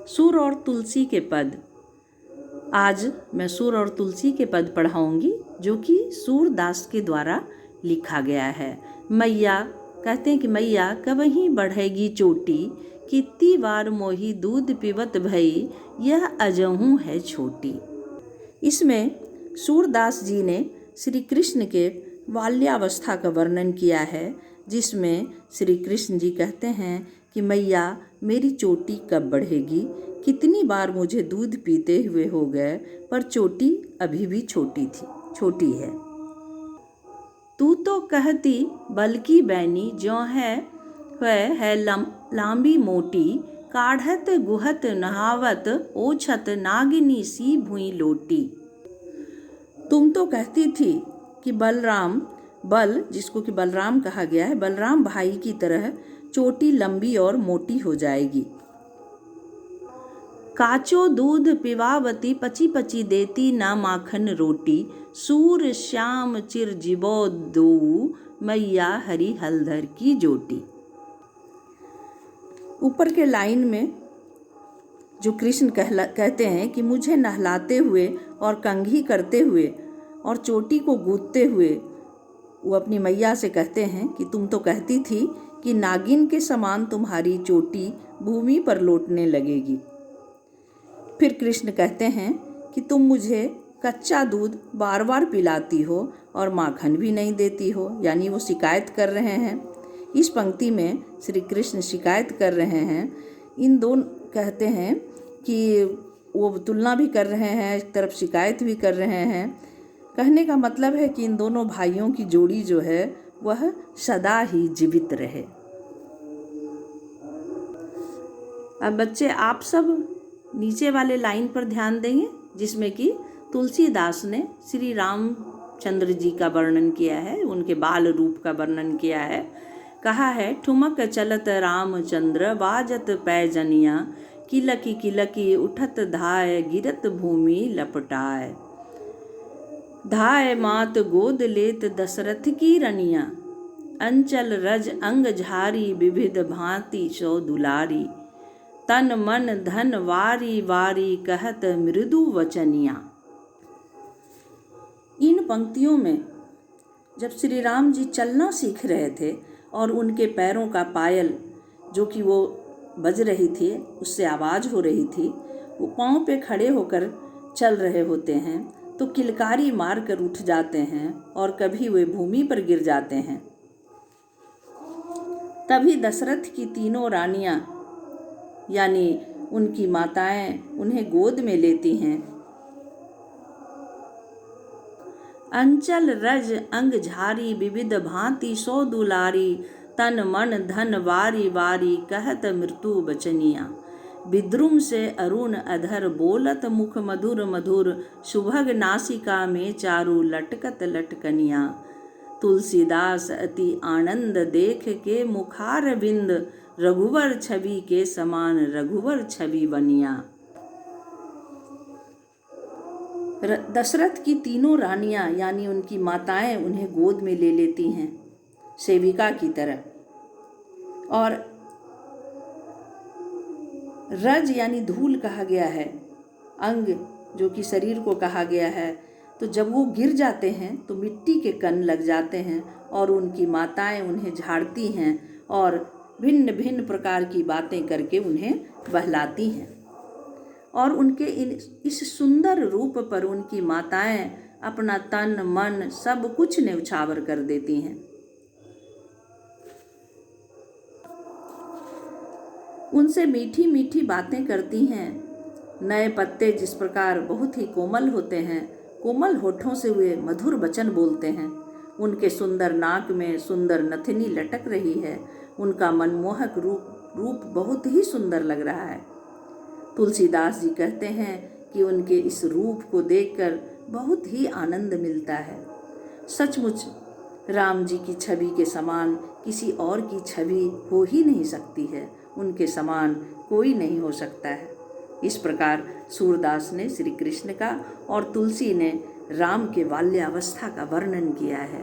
सुर और तुलसी के पद। आज मैं सुर और तुलसी के पद पढ़ाऊंगी जो कि सूरदास के द्वारा लिखा गया है। मैया कहते हैं कि मैया कबहीं बढ़ेगी चोटी, कितनी बार मोही दूध पीवत भई, यह अजहूँ है छोटी। इसमें सूरदास जी ने श्री कृष्ण के बाल्यावस्था का वर्णन किया है, जिसमें श्री कृष्ण जी कहते हैं कि मैया मेरी चोटी कब बढ़ेगी, कितनी बार मुझे दूध पीते हुए हो गए, पर चोटी अभी भी छोटी है। तू तो कहती बल्कि बैनी, ज्यों है लांबी मोटी, काढ़त गुहत नहावत, ओछत नागिनी सी भुई लोटी। तुम तो कहती थी कि बल जिसको कि बलराम कहा गया है, बलराम भाई की तरह चोटी लंबी और मोटी हो जाएगी। काचो दूध पिवावती, पची पची देती ना माखन रोटी, सूर श्याम चिर जिबो दो, मैया हरी हलधर की जोटी। ऊपर के लाइन में जो कृष्ण कहते हैं कि मुझे नहलाते हुए और कंघी करते हुए और चोटी को गूंथते हुए, वो अपनी मैया से कहते हैं कि तुम तो कहती थी कि नागिन के समान तुम्हारी चोटी भूमि पर लौटने लगेगी। फिर कृष्ण कहते हैं कि तुम मुझे कच्चा दूध बार बार पिलाती हो और माखन भी नहीं देती हो, यानी वो शिकायत कर रहे हैं। इस पंक्ति में श्री कृष्ण शिकायत कर रहे हैं। इन दोनों कहते हैं कि वो तुलना भी कर रहे हैं, एक तरफ शिकायत भी कर रहे हैं। कहने का मतलब है कि इन दोनों भाइयों की जोड़ी जो है वह सदा ही जीवित रहे। अब बच्चे आप सब नीचे वाले लाइन पर ध्यान देंगे, जिसमें कि तुलसीदास ने श्री रामचंद्र जी का वर्णन किया है, उनके बाल रूप का वर्णन किया है। कहा है, ठुमक चलत रामचंद्र, बाजत पैजनिया, किलकी किलकी उठत धाय, गिरत भूमि लपटाए। धाय मात गोद लेत दशरथ की रनिया, अंचल रज अंग झारी, विविध भांति सो दुलारी, तन मन धन वारी वारी, कहत मृदु वचनिया। इन पंक्तियों में जब श्री राम जी चलना सीख रहे थे और उनके पैरों का पायल जो कि वो बज रही थी, उससे आवाज़ हो रही थी, वो पाँव पे खड़े होकर चल रहे होते हैं तो किलकारी मार कर उठ जाते हैं और कभी वे भूमि पर गिर जाते हैं। तभी दशरथ की तीनों रानियां यानी उनकी माताएं उन्हें गोद में लेती हैं। अंचल रज अंग झारी, विविध भांति सो दुलारी, तन मन धन वारी वारी, कहत मृत्यु बचनिया। विद्रुम से अरुण अधर, बोलत मुख मधुर मधुर, सुभग नासिका में चारु, लटकत लटकनिया। तुलसीदास अति आनंद देख के, मुखार बिंद रघुवर छवि के समान, रघुवर छवि बनिया। दशरथ की तीनों रानियां यानी उनकी माताएं उन्हें गोद में ले लेती हैं सेविका की तरह। और रज यानी धूल कहा गया है, अंग जो कि शरीर को कहा गया है। तो जब वो गिर जाते हैं तो मिट्टी के कण लग जाते हैं और उनकी माताएं उन्हें झाड़ती हैं और भिन्न भिन्न प्रकार की बातें करके उन्हें बहलाती हैं। और उनके इस सुंदर रूप पर उनकी माताएं अपना तन मन सब कुछ न्यौछावर कर देती हैं। उनसे मीठी मीठी बातें करती हैं। नए पत्ते जिस प्रकार बहुत ही कोमल होते हैं, कोमल होठों से वे मधुर वचन बोलते हैं। उनके सुंदर नाक में सुंदर नथनी लटक रही है। उनका मनमोहक रूप बहुत ही सुंदर लग रहा है। तुलसीदास जी कहते हैं कि उनके इस रूप को देखकर बहुत ही आनंद मिलता है। सचमुच राम जी की छवि के समान किसी और की छवि हो ही नहीं सकती है, उनके समान कोई नहीं हो सकता है। इस प्रकार सूरदास ने श्री कृष्ण का और तुलसी ने राम के बाल्यावस्था का वर्णन किया है।